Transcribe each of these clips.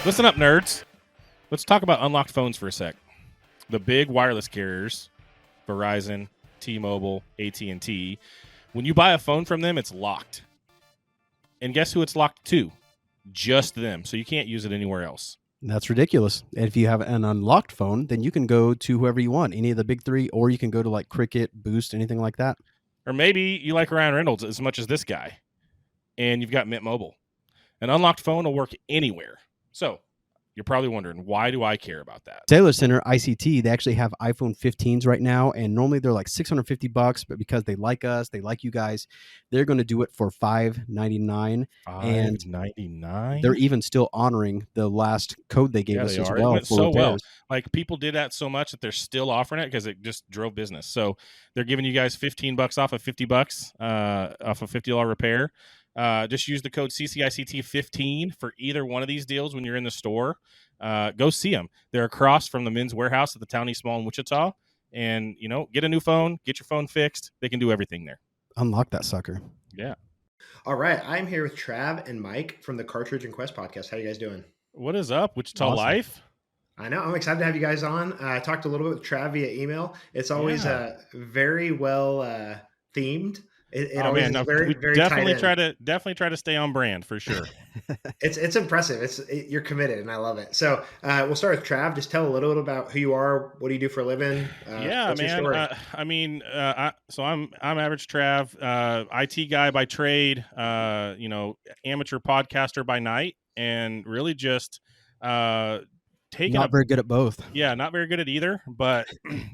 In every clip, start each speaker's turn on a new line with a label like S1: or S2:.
S1: Listen up, nerds. Let's talk about unlocked phones for a sec. The big wireless carriers, Verizon, T-Mobile, AT&T, when you buy a phone from them, it's locked. And guess who it's locked to? Just them. So you can't use it anywhere else.
S2: That's ridiculous. And if you have an unlocked phone, then you can go to whoever you want, any of the big three, or you can go to like Cricket, Boost, anything like that.
S1: Or maybe you like Ryan Reynolds as much as this guy, and you've got Mint Mobile. An unlocked phone will work anywhere. So you're probably wondering, why do I care about that?
S2: Taylor Center, ICT, they actually have iPhone 15s right now, and normally they're like $650, but because they like us, they like you guys, they're going to do it for $599.
S1: $599?
S2: They're even still honoring the last code they gave us as well.
S1: It went so well. Like, people did that so much that they're still offering it because it just drove business. So they're giving you guys $15 off of $50 off a $50 repair. Just use the code CCICT15 for either one of these deals when you're in the store. Go see them. They're across from the Men's Warehouse at the Town East Mall in Wichita. And, get a new phone, get your phone fixed. They can do everything there.
S2: Unlock that sucker.
S1: Yeah.
S3: All right. I'm here with Trav and Mike from the Cartridge and Quest podcast. How you guys doing?
S1: What is up, Wichita Life?
S3: I know. I'm excited to have you guys on. I talked a little bit with Trav via email. It's always very well themed. We definitely try to stay on brand for sure. It's impressive. You're committed, and I love it. So we'll start with Trav. Just tell a little bit about who you are. What do you do for a living?
S1: What's man. So I'm AverageTrav, IT guy by trade. Amateur podcaster by night, and really just not
S2: very good at both.
S1: Yeah, not very good at either. But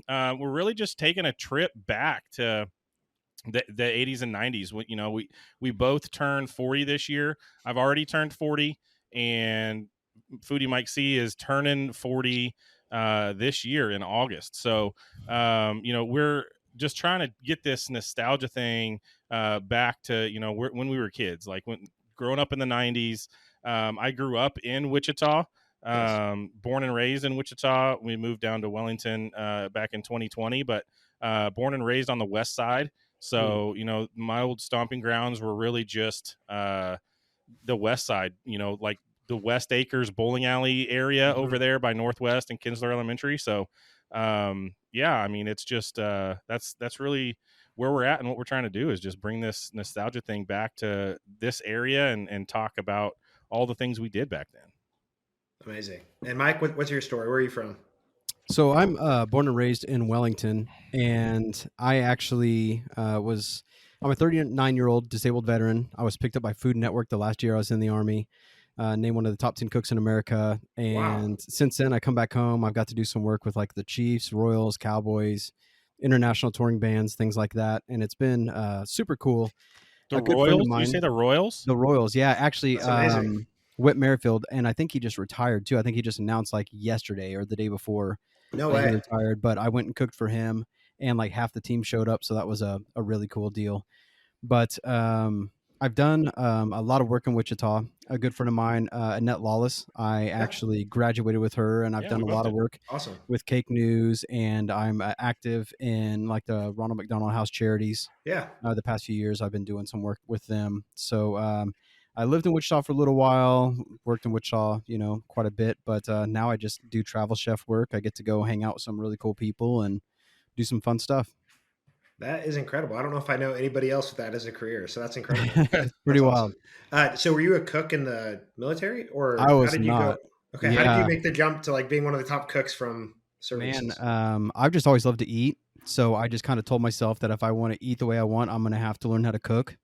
S1: we're really just taking a trip back to the 80s and 90s. We both turned 40 this year. I've already turned 40, and FoodieMikeC is turning 40 this year in August. So we're just trying to get this nostalgia thing back to when we were kids, like when growing up in the 90s. I grew up in Wichita, born and raised in Wichita. We moved down to Wellington back in 2020, but born and raised on the west side. So, my old stomping grounds were really just the west side, like the West Acres bowling alley area over there by Northwest and Kinsler Elementary. So, it's just that's really where we're at. And what we're trying to do is just bring this nostalgia thing back to this area and talk about all the things we did back then.
S3: Amazing. And Mike, what's your story? Where are you from?
S2: So I'm born and raised in Wellington, and I actually I'm a 39-year-old disabled veteran. I was picked up by Food Network the last year I was in the Army, named one of the top 10 cooks in America. And Since then, I come back home. I've got to do some work with like the Chiefs, Royals, Cowboys, international touring bands, things like that. And it's been super cool.
S1: The Royals? Did you say the Royals?
S2: The Royals, yeah. Actually, Whit Merrifield, and I think he just retired too. I think he just announced like yesterday or the day before.
S3: No way.
S2: He retired, but I went and cooked for him, and like half the team showed up, so that was a really cool deal. But I've done a lot of work in Wichita. A good friend of mine, Annette Lawless, I actually graduated with her, and I've done a lot of work with Cake News, and I'm active in like the Ronald McDonald House charities.
S3: Yeah.
S2: The past few years, I've been doing some work with them. So I lived in Wichita for a little while, worked in Wichita, quite a bit, but now I just do travel chef work. I get to go hang out with some really cool people and do some fun stuff.
S3: That is incredible. I don't know if I know anybody else with that as a career, so that's incredible.
S2: It's pretty wild.
S3: Awesome. So were you a cook in the military, or
S2: I was
S3: how did you
S2: not.
S3: go? Okay, how did you make the jump to like being one of the top cooks from services?
S2: Man, I've just always loved to eat, so I just kind of told myself that if I want to eat the way I want, I'm going to have to learn how to cook.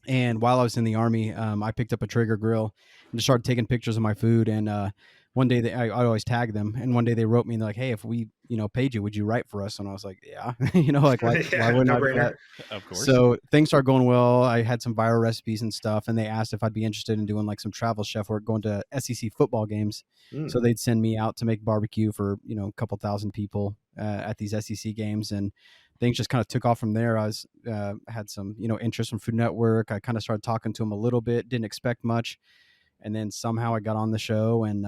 S2: And while I was in the Army, I picked up a Traeger grill and just started taking pictures of my food. And one day I always tag them. And one day they wrote me and they're like, "Hey, if we paid you, would you write for us?" And I was like, "Yeah." Why wouldn't I do that?
S1: Of course.
S2: So things started going well. I had some viral recipes and stuff, and they asked if I'd be interested in doing like some travel chef work, going to SEC football games. So they'd send me out to make barbecue for a couple thousand people at these SEC games, and things just kind of took off from there. I was had some interest from Food Network. I kind of started talking to them a little bit, didn't expect much, and then somehow I got on the show, and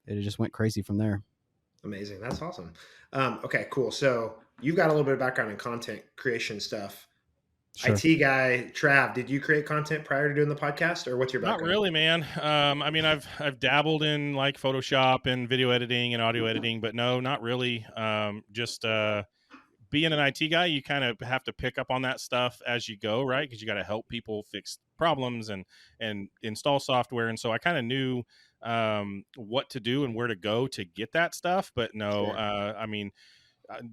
S2: it just went crazy from there.
S3: Amazing. That's awesome. Okay, cool. So you've got a little bit of background in content creation stuff.
S2: Sure.
S3: IT guy, Trav, did you create content prior to doing the podcast, or what's your background?
S1: Not really, man. I mean, I've dabbled in like Photoshop and video editing and audio editing, but no, not really. Just being an IT guy, you kind of have to pick up on that stuff as you go, right? Because you got to help people fix problems and install software. And so I kind of knew what to do and where to go to get that stuff. But no,
S3: Sure.
S1: I mean,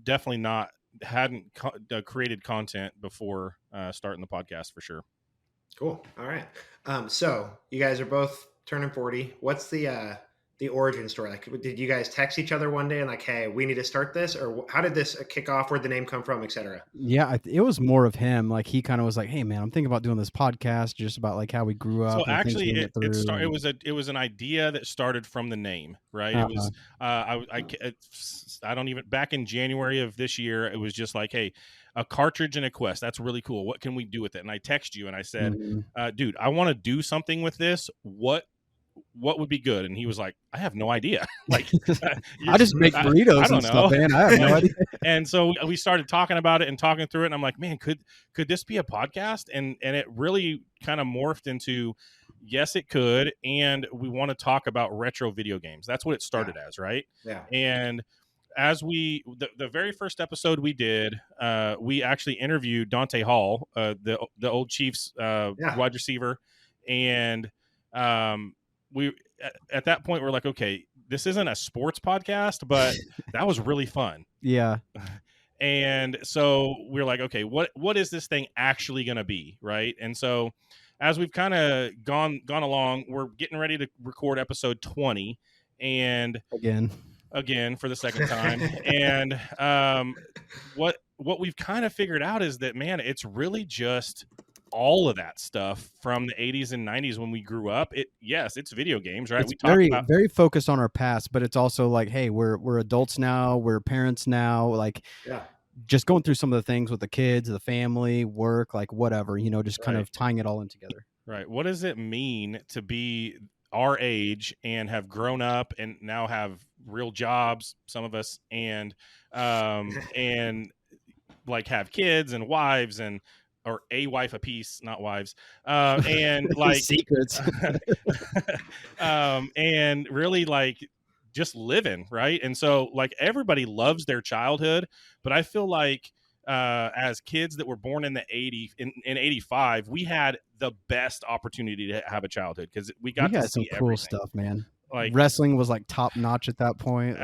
S1: definitely not. Hadn't created content before starting the podcast for sure.
S3: Cool. All right. So you guys are both turning 40. What's the origin story? Like, did you guys text each other one day and like, hey, we need to start this? Or how did this kick off? Where'd the name come from, et cetera?
S2: Yeah, it was more of him. Like he kind of was like, "Hey, man, I'm thinking about doing this podcast, just about like how we grew up."
S1: So
S2: and
S1: actually,
S2: things we went through.
S1: it was an idea that started from the name, right? It was I don't even, back in January of this year, it was just like, hey, a Cartridge and a Quest. That's really cool. What can we do with it? And I text you and I said, dude, I want to do something with this. What would be good? And he was like, I have no idea. Like,
S2: I just make burritos and stuff, man. I have no idea.
S1: And so we started talking about it and talking through it. And I'm like, man, could this be a podcast? And it really kind of morphed into, yes, it could. And we want to talk about retro video games. That's what it started as, right?
S3: Yeah.
S1: And as the very first episode we did, we actually interviewed Dante Hall, the old Chiefs wide receiver. And we at that point we're like, okay, this isn't a sports podcast, but that was really fun.
S2: Yeah.
S1: And so we're like, okay, what is this thing actually going to be, right? And so as we've kind of gone along, we're getting ready to record episode 20, and again for the second time. And what we've kind of figured out is that, man, it's really just all of that stuff from the 80s and 90s when we grew up. It's video games, right?
S2: It's very focused on our past, but it's also like, hey, we're adults now, we're parents now, like just going through some of the things with the kids, the family, work, like whatever, just kind of tying it all in together.
S1: Right. What does it mean to be our age and have grown up and now have real jobs, some of us, and like have kids and wives or a wife apiece, not wives, and like
S2: secrets,
S1: and really like just living, right? And so like everybody loves their childhood, but I feel like as kids that were born in the 80s, in 85, we had the best opportunity to have a childhood because we got to see
S2: some cool stuff, man. Like wrestling was like top notch at that point.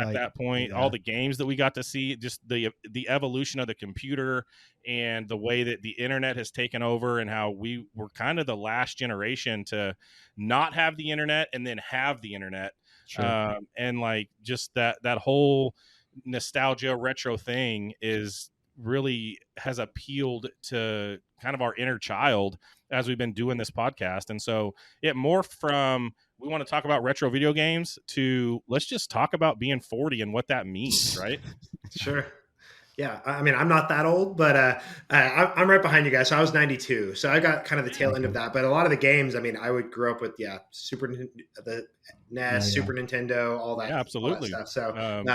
S1: All the games that we got to see, just the evolution of the computer and the way that the internet has taken over, and how we were kind of the last generation to not have the internet and then have the internet. Sure. And like just that whole nostalgia retro thing really has appealed to kind of our inner child as we've been doing this podcast. And so it morphed from, we want to talk about retro video games, to let's just talk about being 40 and what that means, right?
S3: Sure. Yeah. I mean, I'm not that old, but I'm right behind you guys. So I was 92. So I got kind of the tail end of that. But a lot of the games, I mean, I would grow up with, the NES, Super Nintendo, all that.
S1: Yeah, absolutely.
S3: All that stuff. So,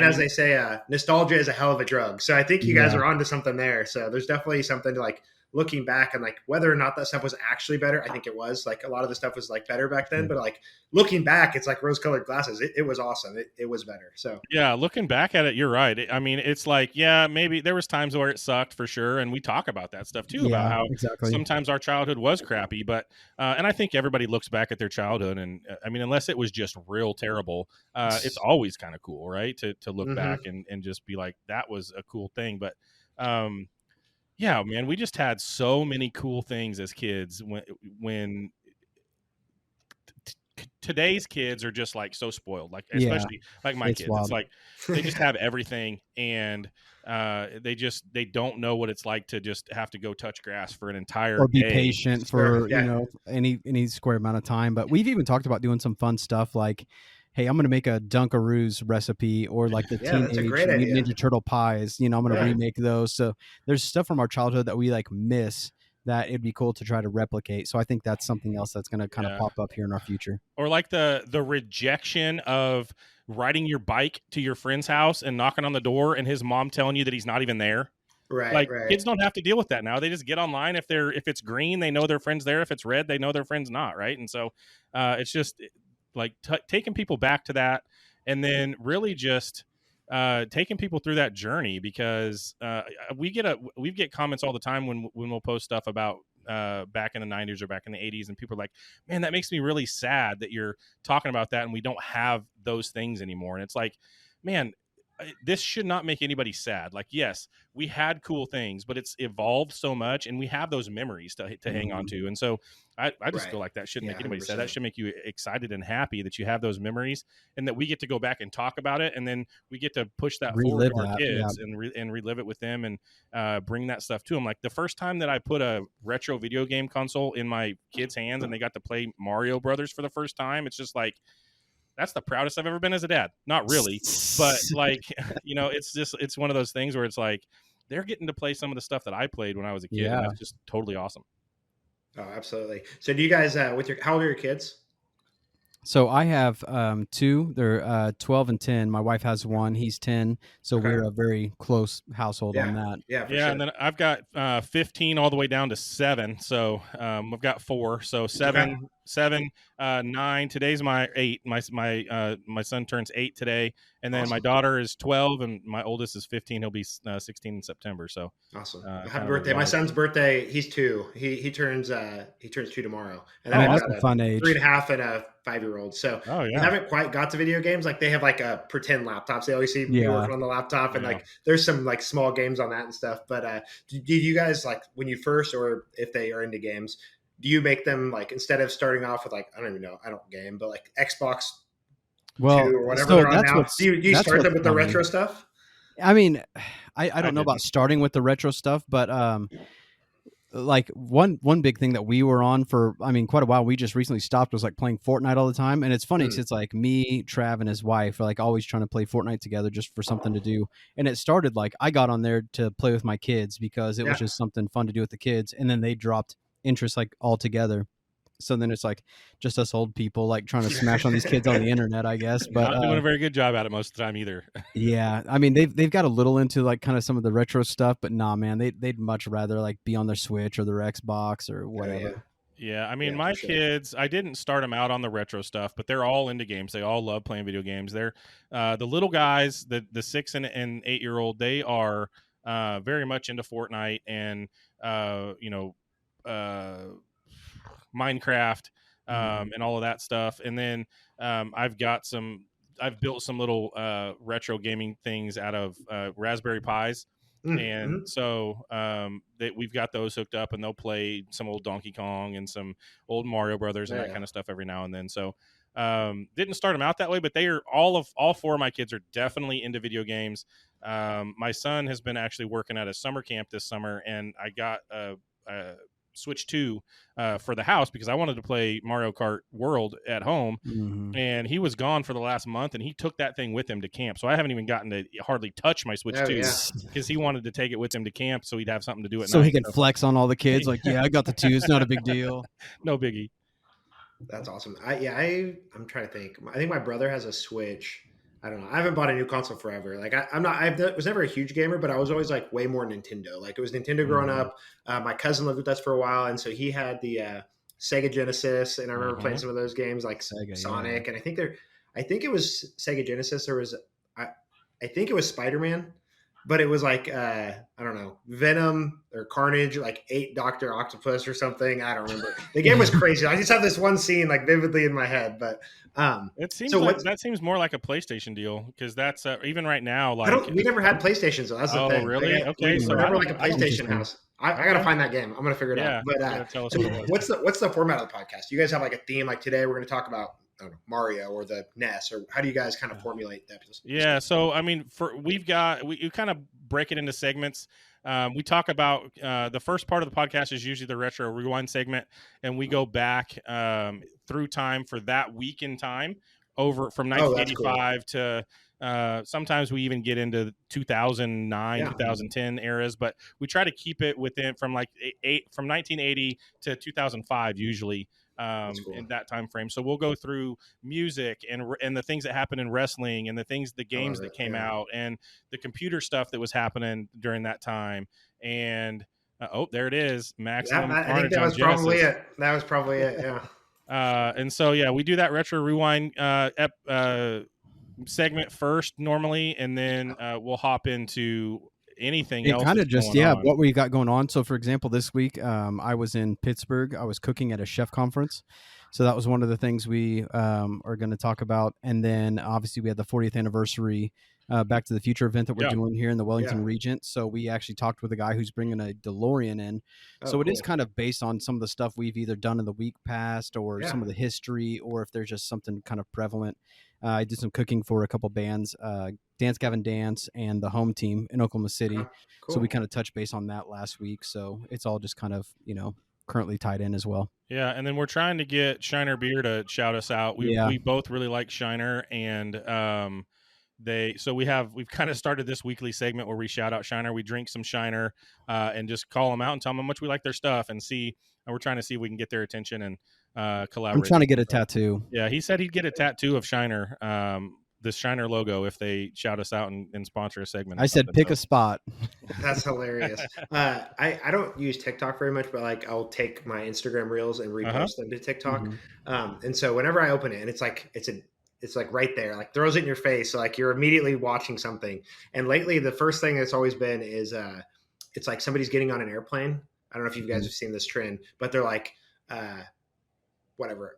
S3: as they say, nostalgia is a hell of a drug. So I think you guys are onto something there. So there's definitely something to like looking back and like whether or not that stuff was actually better. I think it was, like, a lot of the stuff was like better back then, but like looking back, it's like rose colored glasses. It was awesome. It was better. So
S1: yeah, looking back at it, you're right. I mean, it's like, yeah, maybe there was times where it sucked for sure. And we talk about that stuff too, about how sometimes our childhood was crappy, but, and I think everybody looks back at their childhood, and I mean, unless it was just real terrible, it's always kind of cool, right? To look back and just be like, that was a cool thing. But, yeah, man, we just had so many cool things as kids when today's kids are just like so spoiled, like especially like my kids. Wild. It's like they just have everything, and they don't know what it's like to just have to go touch grass for an entire
S2: or be
S1: day.
S2: Patient for any square amount of time. But we've even talked about doing some fun stuff like, hey, I'm going to make a Dunkaroos recipe, or like the Teenage Mutant Ninja Turtle pies. I'm going to remake those. So there's stuff from our childhood that we like miss that it'd be cool to try to replicate. So I think that's something else that's going to kind of pop up here in our future.
S1: Or like the rejection of riding your bike to your friend's house and knocking on the door and his mom telling you that he's not even there.
S3: Right,
S1: Like
S3: right.
S1: kids don't have to deal with that now. They just get online. If it's green, they know their friend's there. If it's red, they know their friend's not. Right. And so it's just like taking people back to that, and then really just taking people through that journey, because we get comments all the time when we'll post stuff about back in the 90s or back in the 80s, and people are like, man, that makes me really sad that you're talking about that and we don't have those things anymore. And it's like, man, this should not make anybody sad. Like, yes, we had cool things, but it's evolved so much, and we have those memories to hang on to. And so I just feel like that shouldn't make anybody 100%. Sad. That should make you excited and happy that you have those memories, and that we get to go back and talk about it, and then we get to push that forward to our kids and relive it with them, and bring that stuff to them. Like the first time that I put a retro video game console in my kids' hands and they got to play Mario Brothers for the first time, it's just like, that's the proudest I've ever been as a dad. Not really, but like, it's one of those things where it's like they're getting to play some of the stuff that I played when I was a kid. And that's just totally awesome.
S3: Oh, absolutely. So do you guys, how old are your kids?
S2: So I have two. They're 12 and 10. My wife has one. He's 10. So we're a very close household on that.
S3: Yeah,
S1: sure. And then I've got 15 all the way down to 7. So I've got 4. So 7, 9. Today's my 8. My son turns 8 today, and then my daughter is 12, and my oldest is 15. He'll be 16 in September. So
S3: awesome! Happy birthday! My son's birthday. He's 2. He turns 2 tomorrow, and
S2: then that's a fun age.
S3: 3.5 and a 5-year-old. So we haven't quite got to video games. Like they have like a pretend laptops. They always see me working on the laptop, and like there's some like small games on that and stuff. But did you guys, like when you first, or if they are into games, do you make them, like, instead of starting off with, like, I don't even know, I don't game, but like Xbox 2 or whatever they're on now, do you start them with the retro stuff?
S2: I mean, I don't know about starting with the retro stuff, but like one big thing that we were on for, quite a while, we just recently stopped, was like playing Fortnite all the time. And it's funny because it's like me, Trav, and his wife are like always trying to play Fortnite together just for something to do. And it started like I got on there to play with my kids because it was just something fun to do with the kids. And then they dropped interest like altogether. So then it's like just us old people like trying to smash on these kids on the internet, I guess. But
S1: not doing a very good job at it most of the time either.
S2: Yeah, they've got a little into like kind of some of the retro stuff, but nah, man, they'd much rather like be on their Switch or their Xbox or whatever.
S1: Yeah, my kids, I didn't start them out on the retro stuff, but they're all into games. They all love playing video games. They're the little guys, the 6 and 8-year-old, they are very much into Fortnite and Minecraft and all of that stuff. And then I've built some little retro gaming things out of Raspberry Pis. And so we've got those hooked up, and they'll play some old Donkey Kong and some old Mario Brothers and that kind of stuff every now and then. So didn't start them out that way, but they are all 4 of my kids are definitely into video games. My son has been actually working at a summer camp this summer, and I got a Switch 2 for the house because I wanted to play Mario Kart World at home. And he was gone for the last month, and he took that thing with him to camp. So I haven't even gotten to hardly touch my Switch 2 because he wanted to take it with him to camp so he'd have something to do at night.
S2: So he can flex on all the kids like, I got the 2. It's not a big deal.
S1: No biggie.
S3: That's awesome. I'm trying to think. I think my brother has a Switch. I don't know. I haven't bought a new console forever. Like I was never a huge gamer, but I was always like way more Nintendo. Like it was Nintendo growing up. My cousin lived with us for a while, and so he had the Sega Genesis, and I remember playing some of those games like Sega, Sonic, and I think it was Sega Genesis. I think it was Spider-Man, but it was like I don't know, Venom or Carnage, like 8 Dr. Octopus or something. I don't remember. The game was crazy. I just have this one scene like vividly in my head, but
S1: it seems that seems more like a PlayStation deal, because that's even right now. Like
S3: we never had PlayStations, so that's the thing.
S1: Oh, really? Okay,
S3: so never like a PlayStation house. I gotta find that game. I'm gonna figure it out. But
S1: tell us what it was.
S3: What's the format of the podcast? You guys have like a theme? Like today, we're gonna talk about Mario or the NES, or how do you guys kind of formulate that?
S1: Yeah, so we kind of break it into segments. We talk about the first part of the podcast is usually the retro rewind segment, and we go back through time for that week in time, over from 1985 to sometimes we even get into 2009, 2010 eras, but we try to keep it within from 1980 to 2005 usually.
S3: Cool.
S1: in that time frame. So we'll go through music and the things that happened in wrestling and the games that came out and the computer stuff that was happening during that time. And there it is, Maximum
S3: I
S1: Carnage
S3: think that was
S1: on Genesis.
S3: probably it. That was probably it. Yeah.
S1: And so we do that retro rewind segment first normally, and then we'll hop into anything else.
S2: Kind of just what we got going on. So for example, this week I was in Pittsburgh. I was cooking at a chef conference, so that was one of the things we are going to talk about. And then obviously we had the 40th anniversary Back to the Future event that we're doing here in the Wellington region. So we actually talked with a guy who's bringing a DeLorean in. So it is kind of based on some of the stuff we've either done in the week past or some of the history, or if there's just something kind of prevalent. I did some cooking for a couple bands, Dance Gavin Dance and the Home Team in Oklahoma City. Cool. So we kind of touched base on that last week. So it's all just kind of, currently tied in as well.
S1: Yeah. And then we're trying to get Shiner Beer to shout us out. We both really like Shiner, and we've kind of started this weekly segment where we shout out Shiner. We drink some Shiner and just call them out and tell them how much we like their stuff, and we're trying to see if we can get their attention and collaborate.
S2: I'm trying to get a tattoo.
S1: Yeah, he said he'd get a tattoo of Shiner, this Shiner logo, if they shout us out and sponsor a segment.
S2: I said pick a spot.
S3: That's hilarious. I don't use TikTok very much, but I'll take my Instagram reels and repost them to TikTok. Mm-hmm. And so whenever I open it, and it's right there, throws it in your face. So you're immediately watching something. And lately the first thing that's always been is it's like somebody's getting on an airplane. I don't know if you guys have seen this trend, but they're like, whatever.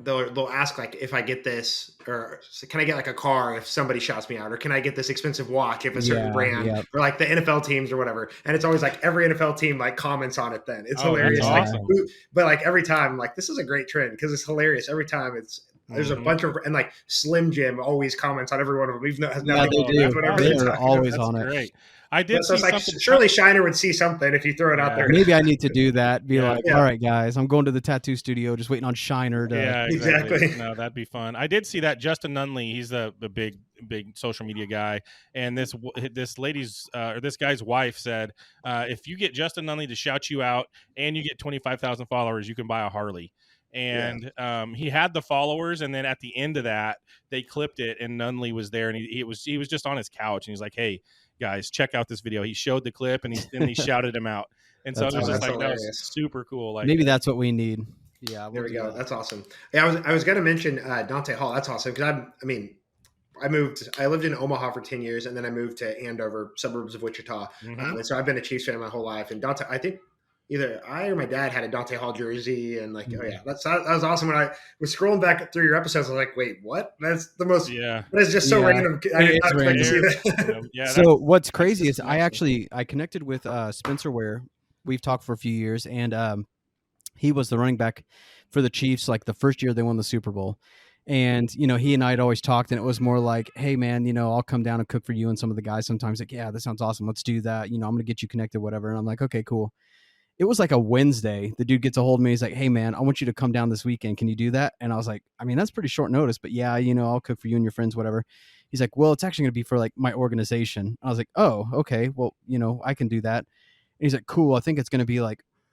S3: They'll ask if I get this, or can I get a car if somebody shouts me out, or can I get this expensive watch if a certain brand, or the NFL teams or whatever. And it's always every NFL team comments on it. Then it's hilarious.
S1: Awesome.
S3: But every time this is a great trend because it's hilarious. Every time there's a bunch of, and Slim Jim always comments on every one of them. Even though it has nothing to do with whatever
S2: they're always on it.
S1: Great. I did. So
S3: surely Shiner would see something if you throw it out there.
S2: Maybe I need to do that. All right, guys, I'm going to the tattoo studio, just waiting on Shiner to.
S1: Yeah, exactly. No, that'd be fun. I did see that Justin Nunley. He's the big social media guy, and this guy's wife said, if you get Justin Nunley to shout you out and you get 25,000 followers, you can buy a Harley. And he had the followers, and then at the end of that, they clipped it, and Nunley was there, and he was just on his couch, and he's like, "Hey guys, check out this video." He showed the clip, and he shouted him out, and so it was just that was super cool.
S2: Maybe that's what we need.
S3: Yeah, there we go. That's awesome. Yeah, I was going to mention Dante Hall. That's awesome because I lived in Omaha for 10 years, and then I moved to Andover, suburbs of Wichita. And so I've been a Chiefs fan my whole life. And Dante, I think either I or my dad had a Dante Hall jersey, and that was awesome. When I was scrolling back through your episodes, I was like, wait, what? That's the most, but it's just so random. I did not expect to see that.
S2: So what's crazy is I connected with Spencer Ware. We've talked for a few years, and he was the running back for the Chiefs, the first year they won the Super Bowl. And, he and I had always talked, and it was more like, hey man, I'll come down and cook for you and some of the guys sometimes. Yeah, that sounds awesome. Let's do that. I'm going to get you connected, whatever. And I'm like, okay, cool. It was a Wednesday. The dude gets a hold of me. He's like, hey man, I want you to come down this weekend. Can you do that? And I was like, that's pretty short notice, but yeah, I'll cook for you and your friends, whatever. He's like, well, it's actually going to be for my organization. I was like, oh, okay. Well, I can do that. And he's like, cool. I think it's going to be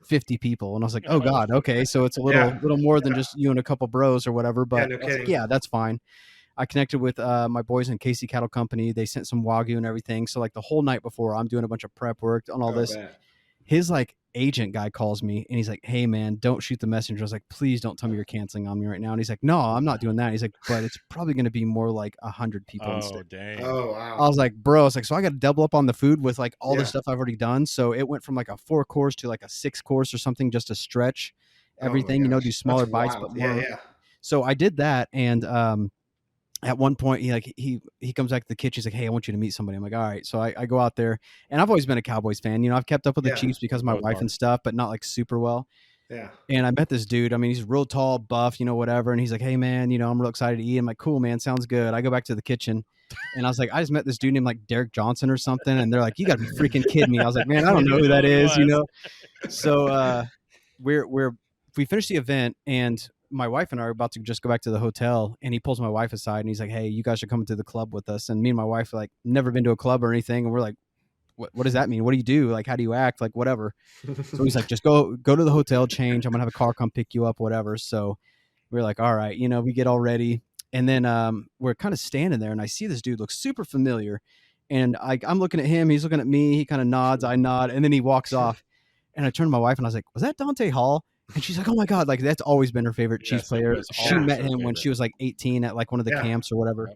S2: 50 people. And I was like, oh God. Okay. So it's a little more than just you and a couple bros or whatever, but that's fine. I connected with my boys in Casey Cattle Company. They sent some Wagyu and everything. So the whole night before, I'm doing a bunch of prep work on all this. His agent guy calls me and he's like, hey man, don't shoot the messenger. I was like, please don't tell me you're canceling on me right now. And he's like, no, I'm not doing that. And he's like, but it's probably going to be more 100 people instead.
S1: Dang.
S3: Oh wow.
S2: I was like, bro, so I got to double up on the food with all the stuff I've already done. So it went from a 4-course to a 6-course or something, just to stretch everything, do smaller bites, but more.
S3: Yeah.
S2: So I did that. And at one point he comes back to the kitchen. He's like, hey, I want you to meet somebody. I'm like, all right. So I go out there, and I've always been a Cowboys fan. I've kept up with the Chiefs because of my wife and stuff, but not super well.
S3: Yeah.
S2: And I met this dude. He's real tall, buff, whatever. And he's like, hey man, I'm real excited to eat. I'm like, cool, man. Sounds good. I go back to the kitchen, and I was like, I just met this dude named Derek Johnson or something. And they're like, you gotta be freaking kidding me. I was like, man, I don't know who that is, So we finished the event, and my wife and I are about to just go back to the hotel, and he pulls my wife aside and he's like, hey, you guys should come to the club with us. And me and my wife never been to a club or anything. And we're like, what does that mean? What do you do? Like, how do you act? Like, whatever. So he's like, just go to the hotel, change. I'm gonna have a car come pick you up, whatever. So we're like, all right, we get all ready. And then we're kind of standing there, and I see this dude look super familiar. And I'm looking at him, he's looking at me, he kind of nods, I nod, and then he walks off. And I turned to my wife and I was like, was that Dante Hall? And she's like, oh my God, like that's always been her favorite Chiefs player. She met him when she was like 18 at like one of the camps or whatever.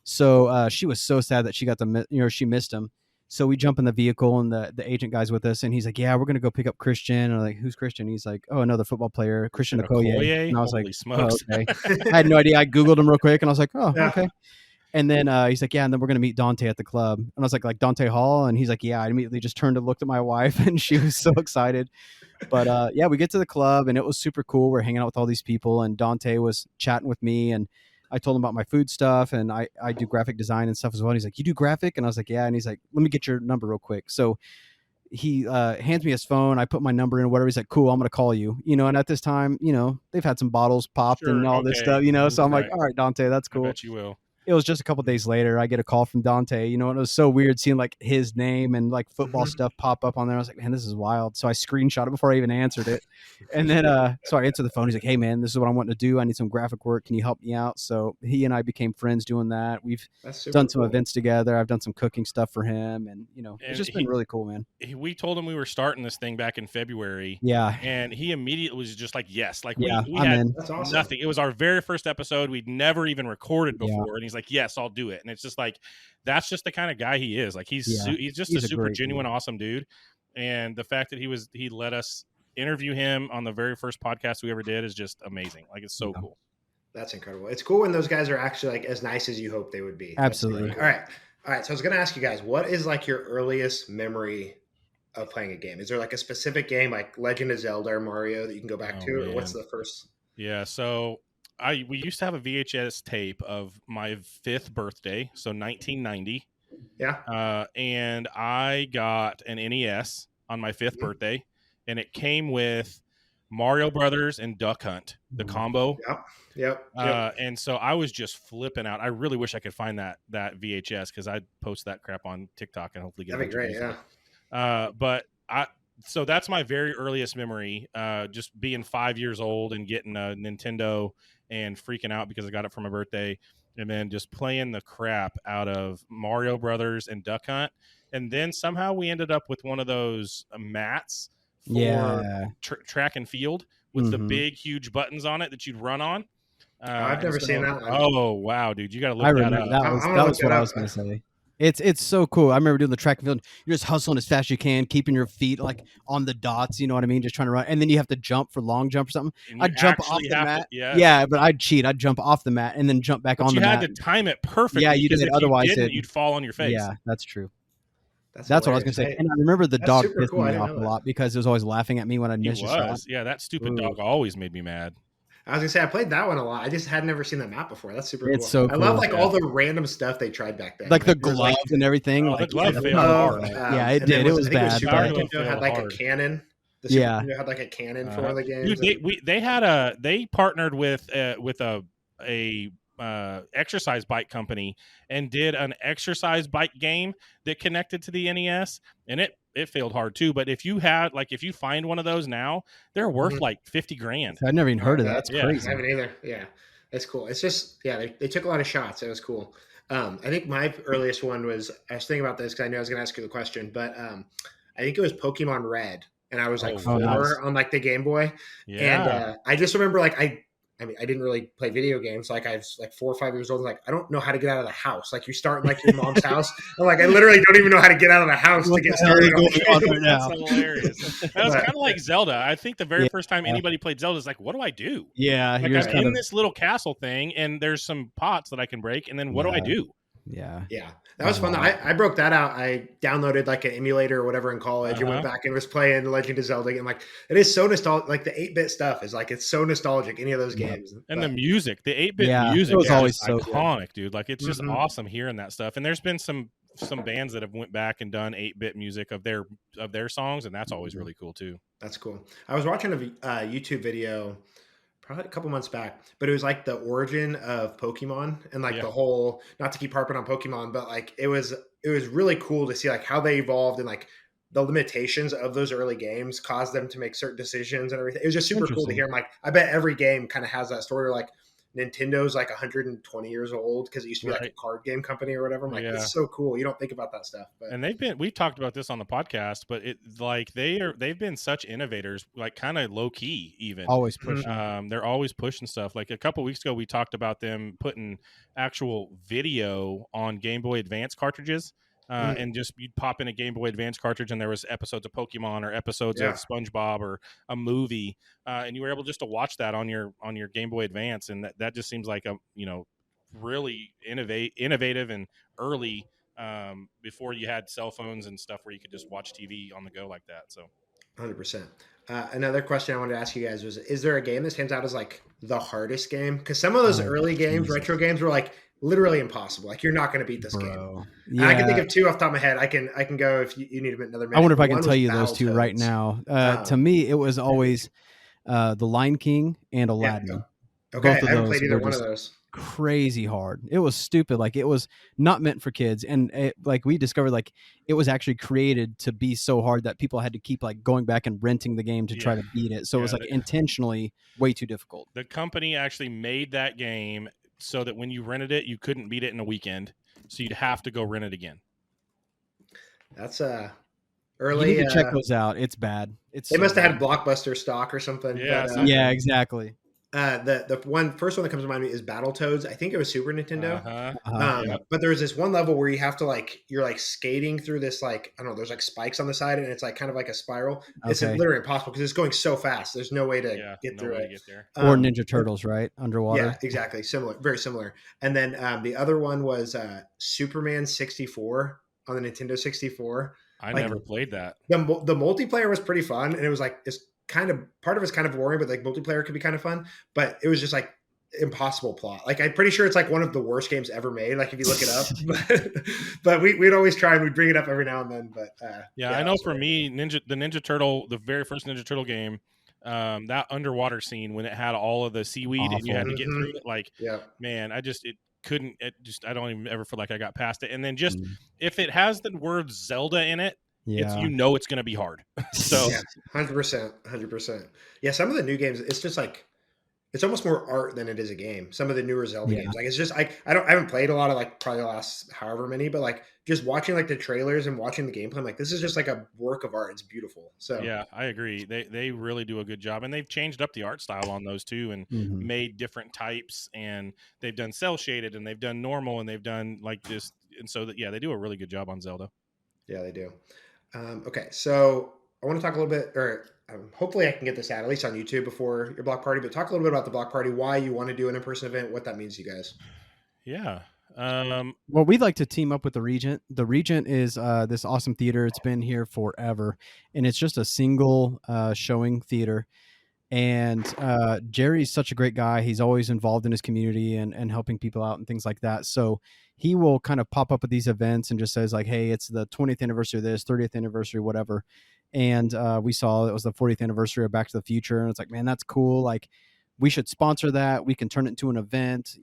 S2: So she was so sad that she got to, she missed him. So we jump in the vehicle and the agent guy's with us and he's like, yeah, we're going to go pick up Christian. And I'm like, who's Christian? He's like, oh, another football player, Christian Okoye. And I was like,
S1: smokes.
S2: Oh, okay. I had no idea. I Googled him real quick and I was like, oh, okay. And then he's like, yeah, and then we're going to meet Dante at the club. And I was like Dante Hall? And he's like, yeah. I immediately just turned and looked at my wife and she was so excited. But yeah, we get to the club and it was super cool. We're hanging out with all these people and Dante was chatting with me and I told him about my food stuff and I do graphic design and stuff as well. And he's like, you do graphic? And I was like, yeah. And he's like, let me get your number real quick. So he hands me his phone. I put my number in, whatever. He's like, cool, I'm going to call you, and at this time, they've had some bottles popped and all this stuff, so I'm like, all right, Dante, that's cool.
S1: I bet you will.
S2: It was just a couple days later, I get a call from Dante, and it was so weird seeing like his name and like football stuff pop up on there. I was like, man, this is wild. So I screenshot it before I even answered it. And then, so I answered the phone. He's like, hey man, this is what I'm wanting to do. I need some graphic work. Can you help me out? So he and I became friends doing that. We've done some events together. I've done some cooking stuff for him. And, it's just been really cool, man.
S1: We told him we were starting this thing back in February.
S2: Yeah.
S1: And he immediately was just like, yes, like
S2: we
S1: had nothing. It was our very first episode. We'd never even recorded before. Yeah. And he's like, yes, I'll do it. And it's just like, that's just the kind of guy he is. Like he's just a super genuine, awesome dude. And the fact that he let us interview him on the very first podcast we ever did is just amazing. Like it's so cool.
S3: That's incredible. It's cool when those guys are actually like as nice as you hope they would be.
S2: Absolutely.
S3: All right. So I was going to ask you guys, what is like your earliest memory of playing a game? Is there like a specific game like Legend of Zelda or Mario that you can go back to? Or what's the first?
S1: Yeah. So we used to have a VHS tape of my 5th birthday, so 1990.
S3: Yeah.
S1: And I got an NES on my 5th birthday, and it came with Mario Brothers and Duck Hunt, the combo.
S3: Yep.
S1: And so I was just flipping out. I really wish I could find that VHS because I'd post that crap on TikTok and hopefully get
S3: That'd be great. Yeah.
S1: But so that's my very earliest memory, just being 5 years old and getting a Nintendo and freaking out because I got it for my birthday, and then just playing the crap out of Mario Brothers and Duck Hunt. And then somehow we ended up with one of those mats for track and field with the big, huge buttons on it that you'd run on.
S3: I've never seen that one.
S1: Oh, wow, dude. You got to look that up.
S2: That was what I was going to say. It's so cool. I remember doing the track and field. You're just hustling as fast as you can, keeping your feet like on the dots. You know what I mean? Just trying to run, and then you have to jump for long jump or something. I'd jump off the mat. Yeah, but I'd cheat. I'd jump off the mat and then jump back on the mat.
S1: You had to time it perfectly.
S2: Yeah, you did. Otherwise,
S1: you'd fall on your face.
S2: Yeah, that's true. That's what I was going to say. And I remember the dog pissed me off a lot because it was always laughing at me when I missed a shot.
S1: Yeah, that stupid dog always made me mad.
S3: I was gonna say I played that one a lot. I just had never seen that map before. That's super cool.
S2: It's so cool.
S3: I love like all the random stuff they tried back then.
S2: Like the gloves and everything.
S1: The glove failed hard.
S2: Yeah, it did. It was bad.
S3: Super Nintendo had like a cannon. The Super Nintendo had like a cannon for one of the games.
S1: Dude, they partnered with a exercise bike company and did an exercise bike game that connected to the NES, and it failed hard too. But if you find one of those now, they're worth like $50,000.
S2: I've never even heard of that. That's crazy.
S3: I haven't either. Yeah, it's cool. It's just they took a lot of shots. It was cool. I think my earliest one was, I was thinking about this because I knew I was going to ask you the question, but I think it was Pokemon Red, and I was like 4 on like the Game Boy, and I just remember like I didn't really play video games. Like I was like 4 or 5 years old. And like, I don't know how to get out of the house. Like you start in like your mom's house. I'm like, I literally don't even know how to get out of the house to get started.
S1: That's hilarious. That was kind of like Zelda. I think the very first time anybody played Zelda is like, what do I do?
S2: Yeah.
S1: Like I'm in this little castle thing and there's some pots that I can break. And then what do I do?
S2: Yeah.
S3: That was fun. I broke that out. I downloaded like an emulator or whatever in college and went back and was playing The Legend of Zelda. And like, it is so nostalgic. Like the 8-bit stuff is like, it's so nostalgic. Any of those games.
S1: And the music, the 8-bit music
S2: was always so
S1: iconic, dude. Like it's just awesome hearing that stuff. And there's been some bands that have went back and done 8-bit music of their songs. And that's always really cool too.
S3: That's cool. I was watching a YouTube video probably a couple months back, but it was like the origin of Pokemon and like the whole, not to keep harping on Pokemon, but like it was really cool to see like how they evolved and like the limitations of those early games caused them to make certain decisions and everything. It was just super cool to hear. I'm like, I bet every game kind of has that story. Like Nintendo's like 120 years old because it used to be like a card game company or whatever. I'm like, it's so cool. You don't think about that stuff. But.
S1: And we've talked about this on the podcast, but it like they've been such innovators, like kind of low key even.
S2: Always pushing.
S1: They're always pushing stuff. Like a couple weeks ago, we talked about them putting actual video on Game Boy Advance cartridges. And just you'd pop in a Game Boy Advance cartridge and there was episodes of Pokemon or episodes of SpongeBob or a movie, and you were able just to watch that on your Game Boy Advance, and that just seems like a really innovative and early, before you had cell phones and stuff where you could just watch TV on the go like that. So
S3: 100%. Another question I wanted to ask you guys was, is there a game that stands out as like the hardest game? Because some of those early games, retro games, were like literally impossible. Like you're not going to beat this game. Yeah. I can think of two off the top of my head. I can go if you need another minute.
S2: I wonder if I can tell you those two right now. To me, it was always The Lion King and Aladdin.
S3: Okay, I haven't played either one of those.
S2: Crazy hard. It was stupid. Like it was not meant for kids, and like we discovered, like it was actually created to be so hard that people had to keep like going back and renting the game to try to beat it. So it was like intentionally way too difficult.
S1: The company actually made that game so that when you rented it, you couldn't beat it in a weekend, so you'd have to go rent it again.
S3: That's early.
S2: You need to check those out. It's bad.
S3: They must have had Blockbuster stock or something.
S1: Yeah,
S3: but,
S2: yeah, exactly.
S3: The first one that comes to mind is Battletoads. I think it was Super Nintendo. But there's this one level where you have to like, you're like skating through this, like, I don't know, there's like spikes on the side and it's like kind of like a spiral. It's literally impossible because it's going so fast. There's no way to get through it.
S1: Get there.
S2: Or Ninja Turtles, right? Underwater.
S3: Yeah, exactly. Similar, very similar. And then the other one was Superman 64 on the Nintendo 64.
S1: I never played that.
S3: The multiplayer was pretty fun, and it was like it's kind of part of it's kind of boring, but like multiplayer could be kind of fun. But it was just like impossible plot. Like I'm pretty sure it's like one of the worst games ever made. Like if you look it up, but we'd always try and we'd bring it up every now and then. But
S1: I know for me, the very first Ninja Turtle game, that underwater scene when it had all of the seaweed and you had to get through it. Like, man, I don't even ever feel like I got past it. And then just if it has the word Zelda in it, it's going to be hard. So
S3: 100%. Yeah, some of the new games, it's just like it's almost more art than it is a game. Some of the newer Zelda games, like it's just I haven't played a lot of like probably the last however many, but like just watching like the trailers and watching the gameplay, I'm like this is just like a work of art. It's beautiful. So
S1: yeah, I agree. They really do a good job, and they've changed up the art style on those too, and made different types, and they've done cell shaded, and they've done normal, and they've done like this, and so that they do a really good job on Zelda. Yeah,
S3: they do. Okay, so I want to talk a little bit, or hopefully I can get this out at least on YouTube before your block party, but talk a little bit about the block party, why you want to do an in-person event, what that means to you guys.
S1: Yeah.
S2: Well, we'd like to team up with the Regent. The Regent is this awesome theater. It's been here forever, and it's just a single showing theater. And Jerry's such a great guy. He's always involved in his community and helping people out and things like that. So he will kind of pop up at these events and just says like, hey, it's the 20th anniversary of this, 30th anniversary, whatever. And we saw it was the 40th anniversary of Back to the Future. And it's like, man, that's cool. Like we should sponsor that. We can turn it into an event,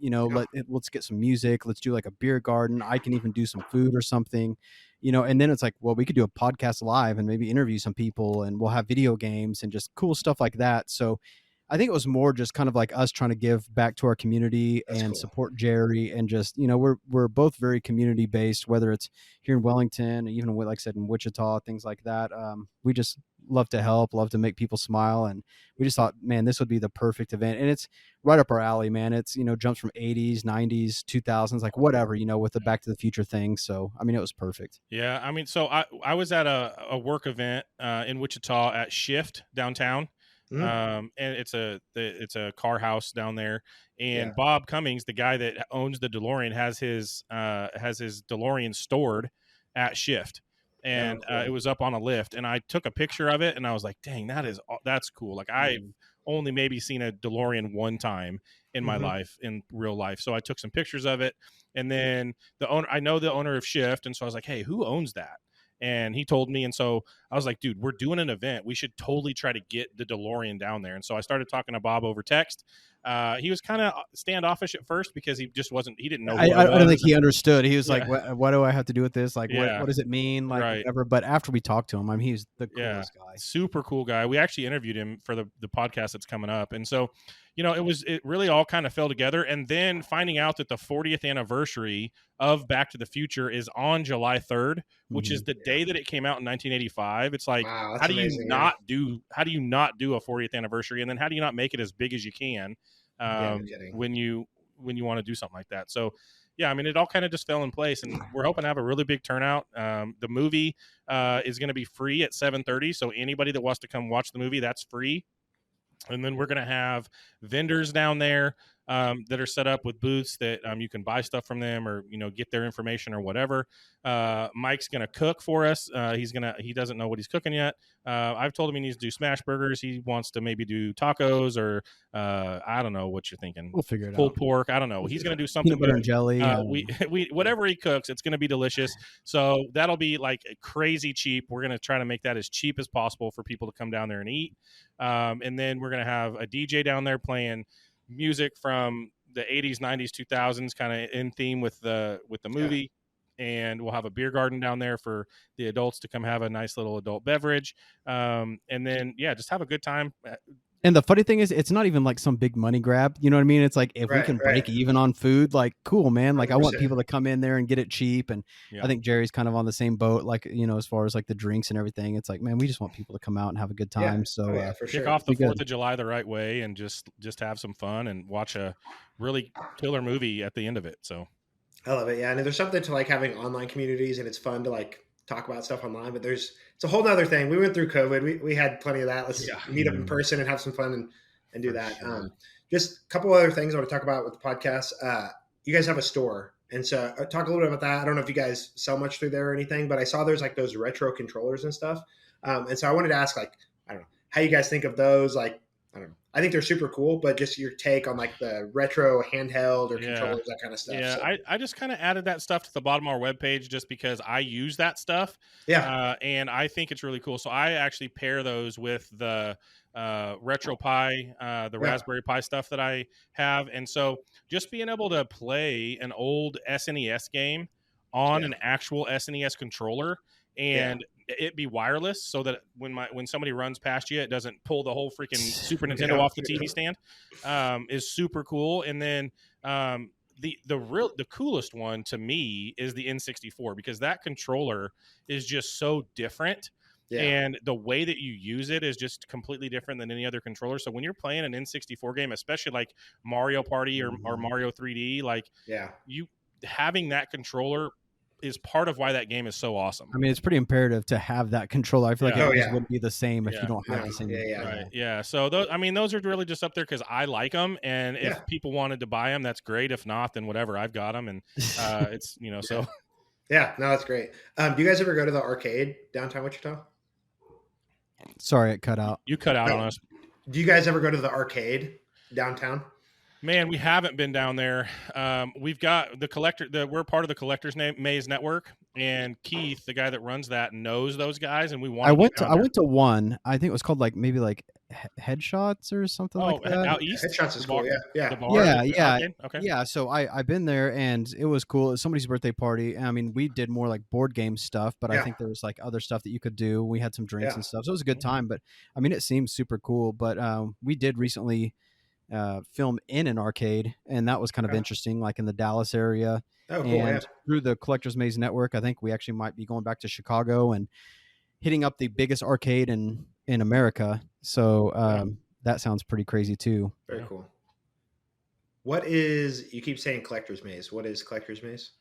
S2: let's get some music. Let's do like a beer garden. I can even do some food or something, and then it's like, well, we could do a podcast live and maybe interview some people, and we'll have video games and just cool stuff like that. So I think it was more just kind of like us trying to give back to our community and support Jerry, and just, we're both very community based, whether it's here in Wellington, even like I said, in Wichita, things like that. We just love to help, love to make people smile. And we just thought, man, this would be the perfect event. And it's right up our alley, man. It's, jumps from 80s, 90s, 2000s, like whatever, with the Back to the Future thing. So, I mean, it was perfect.
S1: Yeah. I mean, so I was at a work event in Wichita at Shift downtown. And it's a car house down there, and Bob Cummings, the guy that owns the DeLorean, has his DeLorean stored at Shift, and it was up on a lift, and I took a picture of it, and I was like, dang, that's cool. Like I've only maybe seen a DeLorean one time in my life, in real life, so I took some pictures of it, and then I know the owner of Shift, and so I was like, hey, who owns that? And he told me, and so I was like, dude, we're doing an event. We should totally try to get the DeLorean down there. And so I started talking to Bob over text. He was kind of standoffish at first because he didn't know who I
S2: don't think he understood. He was like, what do I have to do with this? Like, what does it mean? Like, whatever. But after we talked to him, I mean, he's the coolest guy.
S1: Super cool guy. We actually interviewed him for the podcast that's coming up. And so, it really all kind of fell together. And then finding out that the 40th anniversary of Back to the Future is on July 3rd, which is the day that it came out in 1985. It's like, how do you not do a 40th anniversary? And then how do you not make it as big as you can when you want to do something like that? So, yeah, I mean, it all kind of just fell in place, and we're hoping to have a really big turnout. The movie is going to be free at 7:30, so anybody that wants to come watch the movie, that's free. And then we're going to have vendors down there that are set up with booths that you can buy stuff from them or, get their information or whatever. Mike's going to cook for us. He doesn't know what he's cooking yet. I've told him he needs to do smash burgers. He wants to maybe do tacos or I don't know what you're thinking.
S2: We'll figure it out.
S1: Pulled pork. I don't know. He's going to do something.
S2: Peanut butter and jelly.
S1: We whatever he cooks, it's going to be delicious. So that'll be like crazy cheap. We're going to try to make that as cheap as possible for people to come down there and eat. And then we're going to have a DJ down there playing music from the 80s, 90s, 2000s, kind of in theme with the movie. And we'll have a beer garden down there for the adults to come have a nice little adult beverage. And then, just have a good time.
S2: And the funny thing is, it's not even like some big money grab. You know what I mean? It's like, if we can break even on food, like, cool, man. Like, 100%. I want people to come in there and get it cheap. And I think Jerry's kind of on the same boat, like, as far as like the drinks and everything. It's like, man, we just want people to come out and have a good time. So
S3: for sure.
S1: Kick off the 4th of July the right way and just have some fun and watch a really killer movie at the end of it. So
S3: I love it. Yeah. And there's something to like having online communities, and it's fun to like talk about stuff online, but it's a whole nother thing. We went through COVID. We had plenty of that. Let's meet up in person and have some fun and do that. Sure. Just a couple other things I want to talk about with the podcast. You guys have a store. And so talk a little bit about that. I don't know if you guys sell much through there or anything, but I saw there's like those retro controllers and stuff. And so I wanted to ask, like, I don't know how you guys think of those. Like, I don't know. I think they're super cool, but just your take on like the retro handheld or controllers, that kind of stuff.
S1: Yeah, so. I just kind of added that stuff to the bottom of our webpage just because I use that stuff.
S3: Yeah.
S1: And I think it's really cool. So I actually pair those with the Retro Pi, the Raspberry Pi stuff that I have. And so just being able to play an old SNES game on an actual SNES controller and it be wireless so that when somebody runs past you, it doesn't pull the whole freaking Super Nintendo off the TV stand, is super cool. And then the coolest one to me is the N64, because that controller is just so different. Yeah. And the way that you use it is just completely different than any other controller. So when you're playing an N64 game, especially like Mario Party or Mario 3D, like you having that controller is part of why that game is so awesome.
S2: I mean, it's pretty imperative to have that controller. I feel like it just wouldn't be the same if you don't have the same.
S1: Yeah. So those are really just up there because I like them, and if people wanted to buy them, that's great. If not, then whatever, I've got them, and it's so.
S3: Yeah, no, that's great. Do you guys ever go to the arcade downtown Wichita?
S2: Sorry, it cut out.
S1: You cut out on us.
S3: Do you guys ever go to the arcade downtown?
S1: Man, we haven't been down there. We've got the collector. We're part of the Collectors Maze Network, and Keith, the guy that runs that, knows those guys. And we want. I
S2: went to one. I think it was called like maybe like Headshots or something like that.
S1: Out east.
S3: Headshots is cool. Yeah.
S1: Okay.
S2: Yeah. So I've been there, and it was cool. It was somebody's birthday party. I mean, we did more like board game stuff, but I think there was like other stuff that you could do. We had some drinks and stuff, so it was a good time. But I mean, it seems super cool. But we did recently film in an arcade, and that was kind of interesting, like in the Dallas area.
S3: Oh, cool,
S2: and through the Collectors Maze Network, I think we actually might be going back to Chicago and hitting up the biggest arcade in America. So that sounds pretty crazy too.
S3: Very cool. You keep saying Collectors Maze. What is Collectors Maze?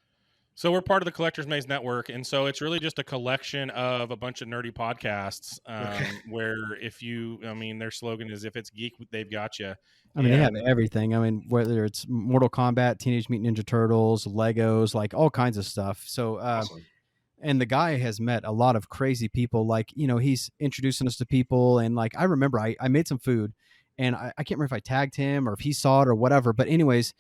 S1: So we're part of the Collectors Maze Network, and so it's really just a collection of a bunch of nerdy podcasts where their slogan is, if it's geek, they've got you.
S2: I mean, they have everything. I mean, whether it's Mortal Kombat, Teenage Mutant Ninja Turtles, Legos, like all kinds of stuff. So,
S3: awesome.
S2: And the guy has met a lot of crazy people. Like, he's introducing us to people. And like, I remember I made some food, and I can't remember if I tagged him or if he saw it or whatever. But anyways,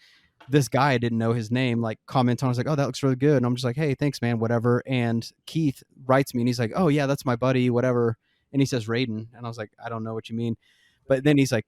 S2: this guy, I didn't know his name, like comments on, I was like, oh, that looks really good. And I'm just like, hey, thanks, man, whatever. And Keith writes me and he's like, oh yeah, that's my buddy, whatever. And he says Raiden. And I was like, I don't know what you mean. But then he's like,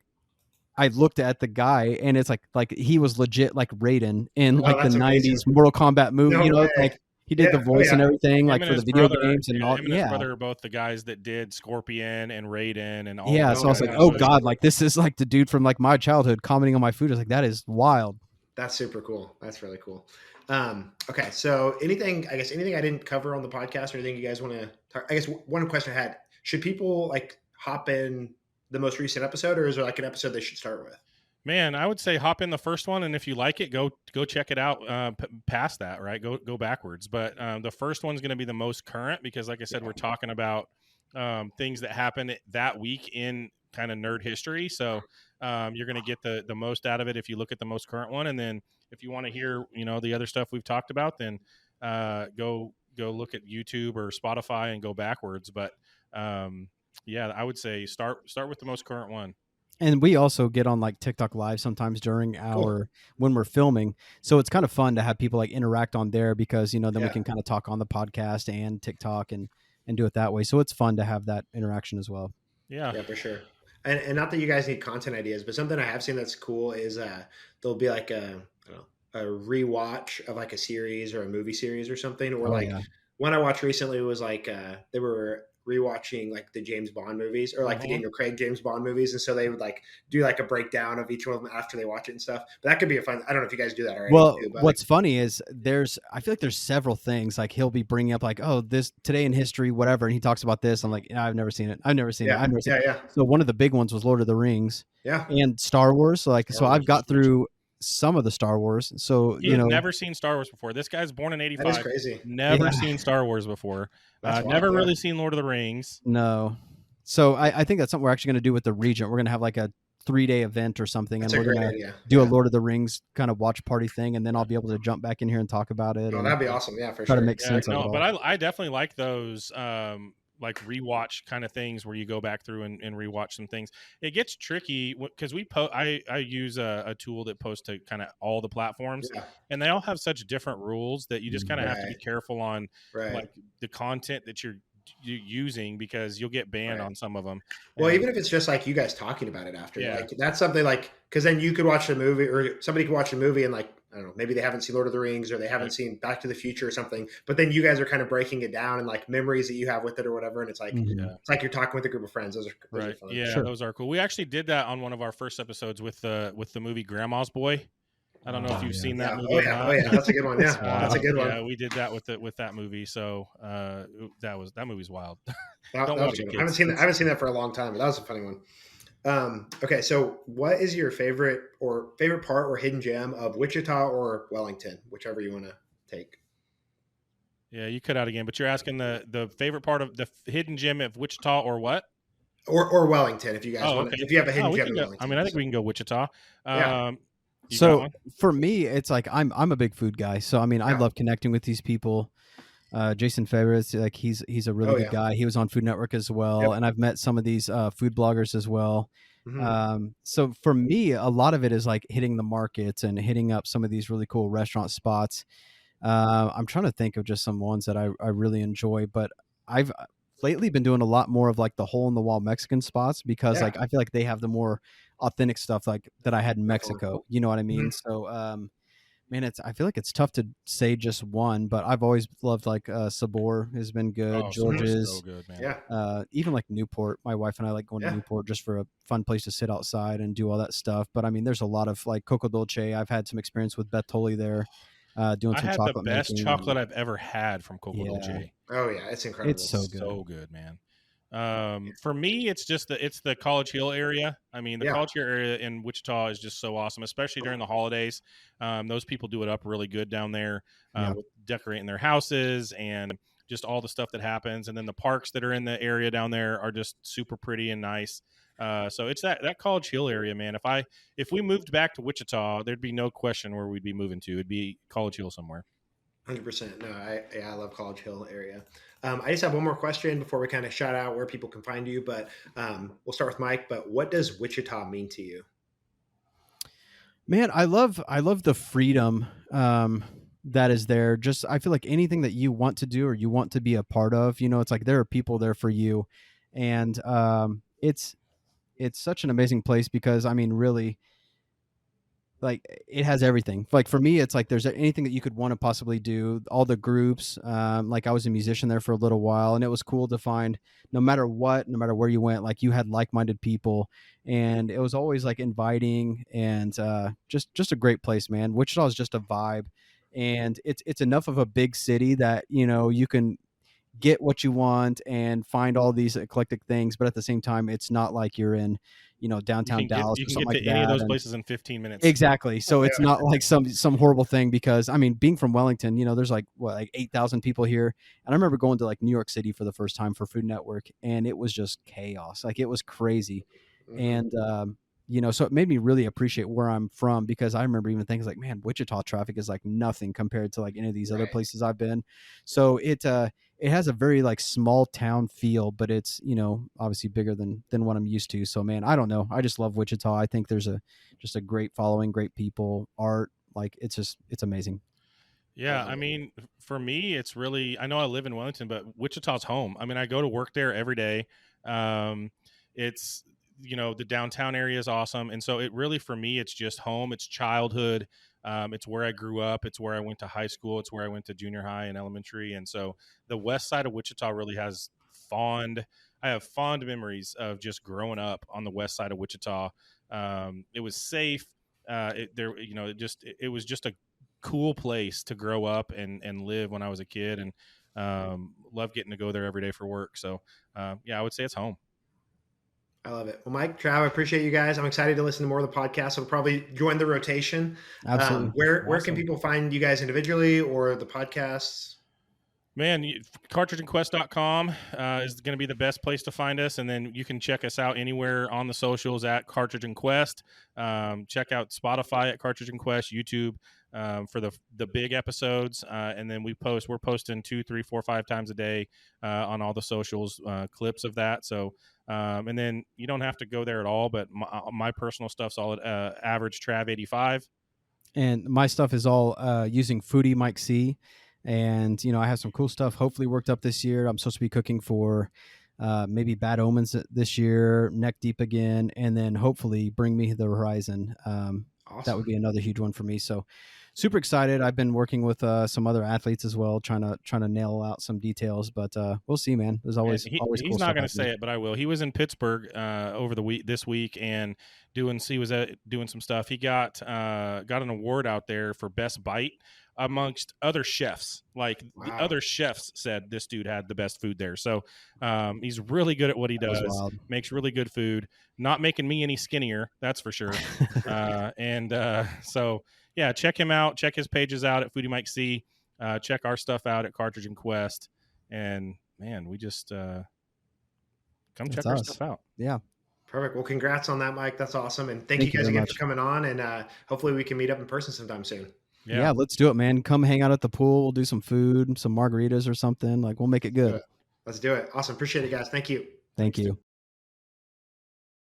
S2: I looked at the guy and it's like he was legit like Raiden in like the 90s Mortal Kombat movie,
S3: No
S2: you know,
S3: way.
S2: like he did the voice and everything, like for the video games and all.
S1: Him and his brother are both the guys that did Scorpion and Raiden and all.
S2: Yeah, so I was like, oh God, like this is like the dude from like my childhood commenting on my food. I was like, that is wild.
S3: That's super cool. That's really cool. Okay, so anything I didn't cover on the podcast or anything you guys want to talk? I guess one question I had: should people like hop in the most recent episode, or is there like an episode they should start with?
S1: Man, I would say hop in the first one, and if you like it, go check it out. Past that, right? Go backwards. But the first one's going to be the most current because, like I said, we're talking about things that happened that week in kind of nerd history. So you're going to get the most out of it if you look at the most current one, and then if you want to hear the other stuff we've talked about, then go look at YouTube or Spotify and go backwards. But yeah, I would say start with the most current one.
S2: And we also get on like TikTok live sometimes during when we're filming. So it's kind of fun to have people like interact on there because, then we can kind of talk on the podcast and TikTok and do it that way. So it's fun to have that interaction as well.
S3: Yeah, for sure. And not that you guys need content ideas, but something I have seen that's cool is there'll be like a rewatch of like a series or a movie series or something. Or one I watched recently was like they were rewatching like the James Bond movies or like the Daniel Craig James Bond movies, and so they would like do like a breakdown of each one of them after they watch it and stuff. But that could be a fun. I don't know if you guys do that already.
S2: Well, what's funny is I feel like there's several things like he'll be bringing up like, oh, this today in history, whatever, and he talks about this. I'm like, I've never seen it. So one of the big ones was Lord of the Rings.
S3: Yeah.
S2: And Star Wars. So so I've got through some of the Star Wars. So
S1: you've never seen Star Wars before. This guy's born in '85.
S3: That is crazy.
S1: Never seen Star Wars before. Never really seen Lord of the Rings.
S2: No. So I think that's something we're actually going to do with the Regent. We're going to have like a 3-day event or something, and we're going to do a Lord of the Rings kind of watch party thing, and then I'll be able to jump back in here and talk about it.
S3: Oh, that'd be awesome. Yeah, for
S2: sure.
S3: Try
S2: to make sense of it all.
S1: But I definitely like those like rewatch kind of things where you go back through and rewatch some things. It gets tricky because I use a tool that posts to kind of all the platforms, and they all have such different rules that you just kind of have to be careful on like the content that you're using because you'll get banned on some of them.
S3: Well, even if it's just like you guys talking about it after, like that's something like, because then you could watch a movie or somebody could watch a movie and like, I don't know, maybe they haven't seen Lord of the Rings or they haven't seen Back to the Future or something, but then you guys are kind of breaking it down and like memories that you have with it or whatever. And it's like, it's like you're talking with a group of friends. Those are fun.
S1: Yeah, those are cool. We actually did that on one of our first episodes with the movie Grandma's Boy. I don't know if you've seen that movie.
S3: Oh yeah, that's a good one. Yeah, that's a good one.
S1: Yeah, we did that with that movie. So that movie's wild.
S3: Don't watch it. I haven't seen that for a long time, but that was a funny one. Okay, so what is your favorite part or hidden gem of Wichita or Wellington, whichever you want to take?
S1: Yeah, you cut out again, but you're asking the favorite part of the hidden gem of Wichita or what?
S3: Or Wellington, if you guys want. If you have a hidden gem,
S1: I think we can go Wichita.
S2: So for me, it's like I'm a big food guy. So I mean, I love connecting with these people. Jason Favres, like he's a really good guy. He was on Food Network as well, and I've met some of these food bloggers as well. So for me, a lot of it is like hitting the markets and hitting up some of these really cool restaurant spots. I'm trying to think of just some ones that I really enjoy, but I've lately been doing a lot more of like the hole in the wall Mexican spots because like I feel like they have the more authentic stuff like that I had in Mexico. You know what I mean? So man, I feel like it's tough to say just one, but I've always loved like Sabor has been good. George's,
S1: so good, man.
S2: Even like Newport. My wife and I like going to Newport just for a fun place to sit outside and do all that stuff. But I mean, there's a lot of like Coco Dolce. I've had some experience with Beth Tully there. Doing some chocolate.
S1: I had the best chocolate I've ever had from Coco Dolce.
S3: Oh yeah, it's incredible.
S2: It's so good.
S1: So good, man. For me, it's just the College Hill area. I mean, the College Hill area in Wichita is just so awesome, especially during the holidays. Those people do it up really good down there with decorating their houses and just all the stuff that happens. And then the parks that are in the area down there are just super pretty and nice. So it's that College Hill area, man. If we moved back to Wichita, there'd be no question where we'd be moving to. It'd be College Hill somewhere.
S3: 100%. No, I love College Hill area. I just have one more question before we kind of shout out where people can find you, but we'll start with Mike. But what does Wichita mean to you?
S2: Man, I love the freedom that is there. Just I feel like anything that you want to do or you want to be a part of, it's like there are people there for you, and it's such an amazing place because I mean, really, like it has everything. Like for me, it's like there's anything that you could want to possibly do. All the groups, like I was a musician there for a little while, and it was cool to find no matter what, no matter where you went, like you had like-minded people, and it was always like inviting and just a great place, man. Wichita is just a vibe, and it's enough of a big city that you can get what you want and find all these eclectic things, but at the same time, it's not like you're in downtown Dallas
S1: you
S2: or
S1: can
S2: something
S1: get
S2: like
S1: to any of
S2: that.
S1: those
S2: And
S1: places in 15 minutes.
S2: exactly. So it's not like some horrible thing because I mean, being from Wellington, there's like 8,000 people here. And I remember going to like New York City for the first time for Food Network, and it was just chaos. Like it was crazy. And so it made me really appreciate where I'm from because I remember even thinking like, man, Wichita traffic is like nothing compared to like any of these other places I've been. So it has a very like small town feel, but it's obviously bigger than what I'm used to. So man, I don't know, I just love Wichita. I think there's just a great following, great people, art, like it's amazing.
S1: Yeah, I mean, for me, it's really, I know I live in Wellington, but Wichita's home. I mean, I go to work there every day. It's, the downtown area is awesome. And so it really, for me, it's just home. It's childhood. It's where I grew up. It's where I went to high school. It's where I went to junior high and elementary. And so the west side of Wichita really I have fond memories of just growing up on the west side of Wichita. It was safe. It was just a cool place to grow up and live when I was a kid, and love getting to go there every day for work. So I would say it's home.
S3: I love it. Well, Mike, Trav, I appreciate you guys. I'm excited to listen to more of the podcast. I'll probably join the rotation.
S2: Absolutely.
S3: Where can people find you guys individually or the podcasts?
S1: Man, cartridgeandquest.com is going to be the best place to find us. And then you can check us out anywhere on the socials at Cartridge and Quest. Check out Spotify at Cartridge and Quest, YouTube for the big episodes. And then we're posting 2, 3, 4, 5 times a day on all the socials, clips of that. So, and then you don't have to go there at all, but my personal stuff's all at AverageTrav 85.
S2: And my stuff is all using FoodieMikeC. And, I have some cool stuff hopefully worked up this year. I'm supposed to be cooking for maybe Bad Omens this year, Neck Deep again, and then hopefully Bring Me the Horizon. Awesome. That would be another huge one for me. So super excited. I've been working with some other athletes as well, trying to nail out some details, but we'll see, man. There's always
S1: he's
S2: cool
S1: not going to
S2: stuff
S1: say it, but I will. He was in Pittsburgh this week and doing some stuff. He got an award out there for best bite amongst other chefs. Like the other chefs said this dude had the best food there. So he's really good at what he does, makes really good food, not making me any skinnier. That's for sure. So yeah, check him out. Check his pages out at FoodieMikeC. Check our stuff out at Cartridge and Quest. And man, we just come check our stuff out.
S2: Yeah.
S3: Perfect. Well, congrats on that, Mike. That's awesome. And thank you guys again for coming on. And hopefully we can meet up in person sometime soon.
S2: Yeah, let's do it, man. Come hang out at the pool. We'll do some food, some margaritas or something. Like we'll make it good.
S3: Let's do it. Awesome. Appreciate it, guys. Thank you.
S2: Thank you.